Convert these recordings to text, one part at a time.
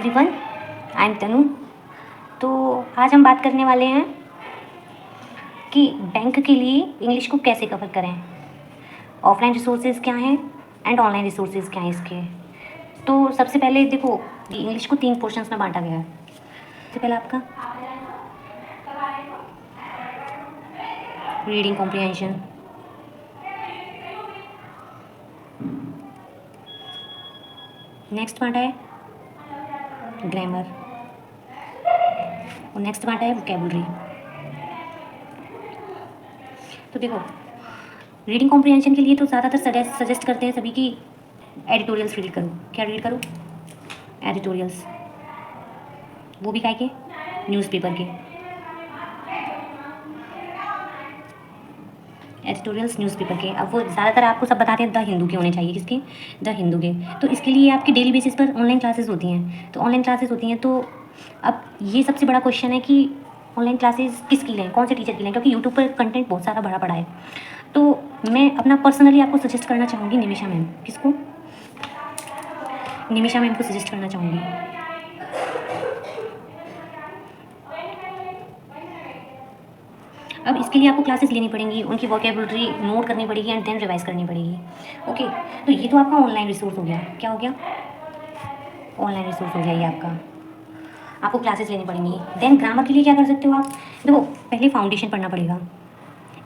Everyone, I am तनु। तो आज हम बात करने वाले हैं कि बैंक के लिए इंग्लिश को कैसे कवर करें, ऑफलाइन रिसोर्सेज क्या हैं एंड ऑनलाइन रिसोर्सेज क्या हैं इसके। तो सबसे पहले देखो, इंग्लिश को 3 पोर्शंस में बांटा गया है। सबसे पहले आपका रीडिंग कॉम्प्रिहेंशन, नेक्स्ट पार्ट है ग्रामर और नेक्स्ट पार्ट है वोकैबुलरी। तो देखो, रीडिंग कॉम्प्रिहेंशन के लिए तो ज़्यादातर सजेस्ट करते हैं सभी की एडिटोरियल्स रीड करो। क्या रीड करो? एडिटोरियल्स, वो भी काय के? न्यूज़पेपर के एडिटोरियल्स, न्यूज़पेपर के। अब वो ज़्यादातर आपको सब बताते हैं द हिंदू के होने चाहिए। किसके? द हिंदू के। तो इसके लिए आपकी डेली बेसिस पर ऑनलाइन क्लासेस होती हैं। तो ऑनलाइन क्लासेस होती हैं, तो अब ये सबसे बड़ा क्वेश्चन है कि ऑनलाइन क्लासेस किसकी लें, कौन से टीचर की लें, क्योंकि यूट्यूब पर कंटेंट बहुत सारा भरा पड़ा है। तो मैं अपना पर्सनली आपको सजेस्ट करना चाहूँगी निमिषा मैम। किसको? निमिषा मैम को सजेस्ट करना चाहूँगी। अब इसके लिए आपको क्लासेस लेनी पड़ेंगी, उनकी वोकैबुलरी नोट करनी पड़ेगी एंड देन रिवाइज करनी पड़ेगी। ओके, तो ये तो आपका ऑनलाइन रिसोर्स हो गया। क्या हो गया? ऑनलाइन रिसोर्स हो गया ये आपका। आपको क्लासेस लेनी पड़ेंगी। देन ग्रामर के लिए क्या कर सकते हो आप? देखो, पहले फाउंडेशन पढ़ना पड़ेगा,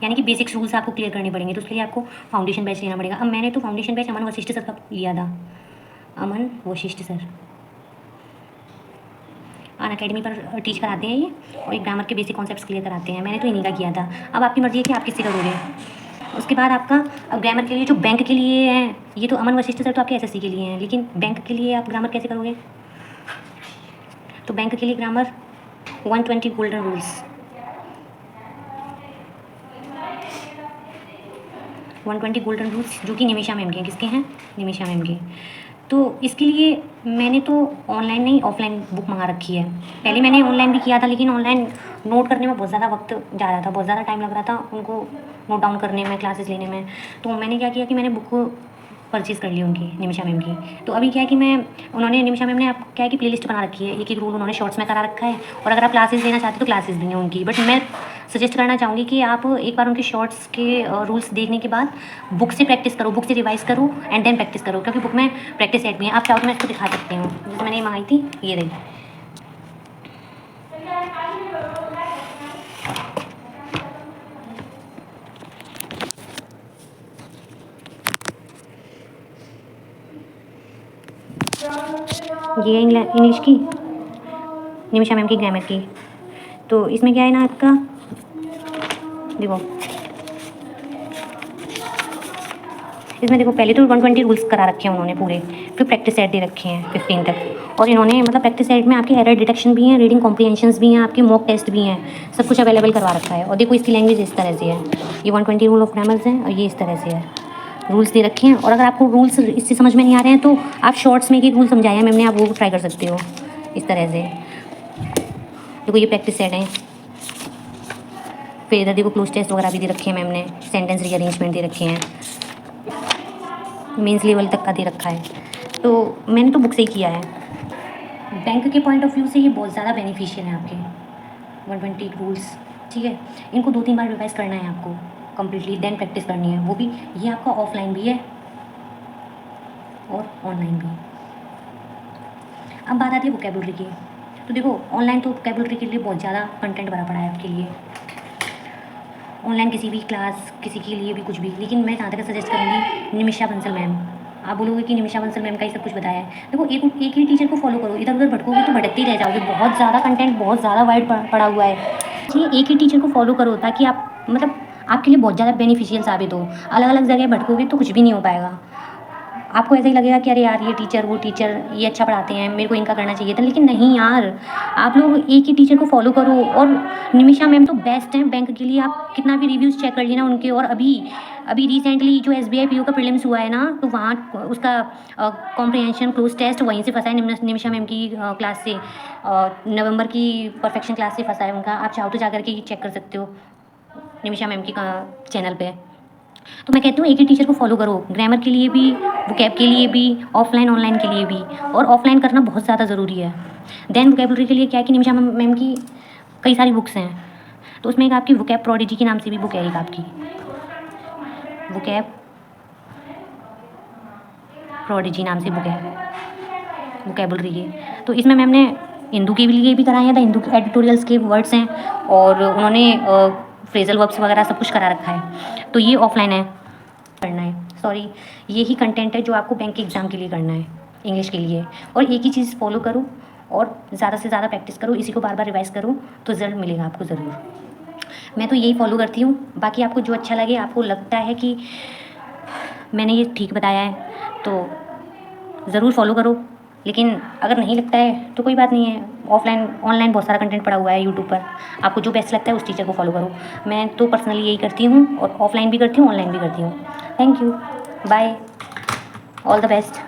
यानी कि बेसिक्स रूल्स आपको क्लियर करने पड़ेंगे। तो उसके लिए आपको फाउंडेशन बैच लेना पड़ेगा। अब मैंने तो फाउंडेशन बैच अमन वशिष्ठ सर का लिया था। अमन वशिष्ठ सर अनअकैडमी पर टीच कराते हैं ये, और एक ग्रामर के बेसिक कॉन्सेप्ट्स क्लियर कराते हैं। मैंने तो इन्हीं का किया था। अब आपकी मर्ज़ी है कि आप किससे करोगे। उसके बाद आपका अब ग्रामर के लिए जो बैंक के लिए हैं, ये तो अमन वशिष्ठ सर तो आपके एसएससी के लिए हैं, लेकिन बैंक के लिए आप ग्रामर कैसे करोगे? तो बैंक के लिए grammar 120 golden rules, 120 golden rules जो कि निमिषा मैम के हैं। किसके हैं? निमिषा मैम के। तो इसके लिए मैंने तो ऑनलाइन नहीं ऑफलाइन बुक मंगा रखी है। पहले मैंने ऑनलाइन भी किया था, लेकिन ऑनलाइन नोट करने में बहुत ज़्यादा वक्त जा रहा था, बहुत ज़्यादा टाइम लग रहा था उनको नोट डाउन करने में, क्लासेस लेने में। तो मैंने क्या किया कि मैंने बुक परचेज़ कर ली उनकी, निमिषा मैम की। तो अभी क्या है कि निमिषा मैम ने आप क्या है कि प्लेलिस्ट बना रखी है, एक एक रूल उन्होंने शॉर्ट्स में करा रखा है। और अगर आप क्लासेस लेना चाहते हो तो क्लासेस भी हैं उनकी। बट मैं सजेस्ट करना चाहूँगी कि आप एक बार उनके शॉर्ट्स के रूल्स देखने के बाद बुक से प्रैक्टिस करो, बुक से रिवाइज़ करो एंड देन प्रैक्टिस करो, क्योंकि बुक में प्रैक्टिस सेट भी है। आप चाहो तो मैं इसको दिखा सकती हूँ, जैसे मैंने ये मंगाई थी, ये रही। ये है इंग्लिश की, निमिषा मैम की ग्रामर की। तो इसमें क्या है ना आपका, देखो इसमें देखो, पहले तो 120 रूल्स करा रखे हैं उन्होंने पूरे, फिर प्रैक्टिस सेट दे रखे हैं 15 तक। और इन्होंने मतलब प्रैक्टिस सेट में आपके एरर डिटेक्शन भी हैं, रीडिंग कॉम्प्रिहेंशंस भी हैं, आपके मॉक टेस्ट भी हैं, सब कुछ अवेलेबल करवा रखा है। और देखो इसकी लैंग्वेज इस तरह से है, ये 120 रूल ऑफ ग्रामर्स हैं और ये इस तरह से है, रूल्स दे रखे हैं। और अगर आपको रूल्स इससे समझ में नहीं आ रहे हैं तो आप शॉर्ट्स में एक रूल समझाया है मैम ने, आप वो ट्राई कर सकते हो इस तरह से। देखो ये प्रैक्टिस सेट है, फिर इधर देखो क्लोज टेस्ट वगैरह भी दे रखे हैं मैम ने, सेंटेंस रीअरेंजमेंट दे रखे हैं, मेंस लेवल तक का दे रखा है। तो मैंने तो बुक से ही किया है। बैंक के पॉइंट ऑफ व्यू से ये बहुत ज़्यादा बेनिफिशियल है आपके 120 रूल्स। ठीक है, इनको 2-3 बार रिवाइज करना है आपको कम्प्लीटली, देन प्रैक्टिस करनी है। वो भी ये आपका ऑफलाइन भी है और ऑनलाइन भी। अब बात आती है वोकैबुलरी की। तो देखो, ऑनलाइन तो वोकैबुलरी के लिए बहुत ज़्यादा कंटेंट भरा पड़ा है आपके लिए, ऑनलाइन किसी भी क्लास, किसी के लिए भी कुछ भी। लेकिन मैं जहाँ तक सजेस्ट करूँगी निमिषा बंसल मैम। आप बोलोगे कि निमिषा बंसल मैम का ही सब कुछ बताया है। देखो, एक ही टीचर को फॉलो करो, इधर उधर भटकोगे तो भटकते ही रह जाओगे। बहुत ज़्यादा कंटेंट, बहुत ज़्यादा वाइड पड़ा हुआ है। इसलिए एक ही टीचर को फॉलो करो ताकि आप मतलब आपके लिए बहुत ज़्यादा बेनिफिशियल साबित हो। अलग अलग जगह भटकोगे तो कुछ भी नहीं हो पाएगा। आपको ऐसा ही लगेगा कि अरे यार, ये टीचर वो टीचर ये अच्छा पढ़ाते हैं, मेरे को इनका करना चाहिए था। लेकिन नहीं यार, आप लोग एक ही टीचर को फॉलो करो। और निमिषा मैम तो बेस्ट हैं बैंक के लिए। आप कितना भी रिव्यूज़ चेक कर लेना उनके। और अभी रिसेंटली जो SBI PO का प्रीलिम्स हुआ है ना, तो वहाँ उसका कॉम्प्रिहेंशन क्लोज टेस्ट वहीं से फंसा है, निमिषा मैम की क्लास से, नवंबर की परफेक्शन क्लास से फंसा है उनका। आप चाहो तो जा करके चेक कर सकते हो निमिषा मैम की चैनल पे। तो मैं कहती हूँ एक ही टीचर को फॉलो करो, ग्रामर के लिए भी, वोकैब के लिए भी, ऑफलाइन ऑनलाइन के लिए भी। और ऑफलाइन करना बहुत ज़्यादा ज़रूरी है। देन वोकेबलरी के लिए क्या है कि निमिषा मैम की कई सारी बुक्स हैं, तो उसमें एक आपकी वोकैब प्रोडिजी के नाम से भी बुक है, एक आपकी वोकैब प्रोडिजी नाम से बुक है वोकेबलरी की। तो इसमें मैम ने हिंदू के लिए भी कराए हैं, द हिंदू के एडिटोरियल्स के वर्ड्स हैं, और उन्होंने फ्रेजल वर्ब्स वगैरह सब कुछ करा रखा है। तो ये ऑफलाइन है, करना है, सॉरी यही कंटेंट है जो आपको बैंक के एग्ज़ाम के लिए करना है, इंग्लिश के लिए। और एक ही चीज़ फॉलो करो और ज़्यादा से ज़्यादा प्रैक्टिस करो, इसी को बार बार रिवाइज़ करो, तो रिजल्ट मिलेगा आपको ज़रूर। मैं तो यही फॉलो करती हूँ, बाकी आपको जो अच्छा लगे, आपको लगता है कि मैंने ये ठीक बताया है तो ज़रूर फॉलो करो, लेकिन अगर नहीं लगता है तो कोई बात नहीं है, ऑफलाइन ऑनलाइन बहुत सारा कंटेंट पड़ा हुआ है यूट्यूब पर, आपको जो बेस्ट लगता है उस टीचर को फॉलो करो। मैं तो पर्सनली यही करती हूँ, और ऑफलाइन भी करती हूँ, ऑनलाइन भी करती हूँ। Thank you, bye, all the best.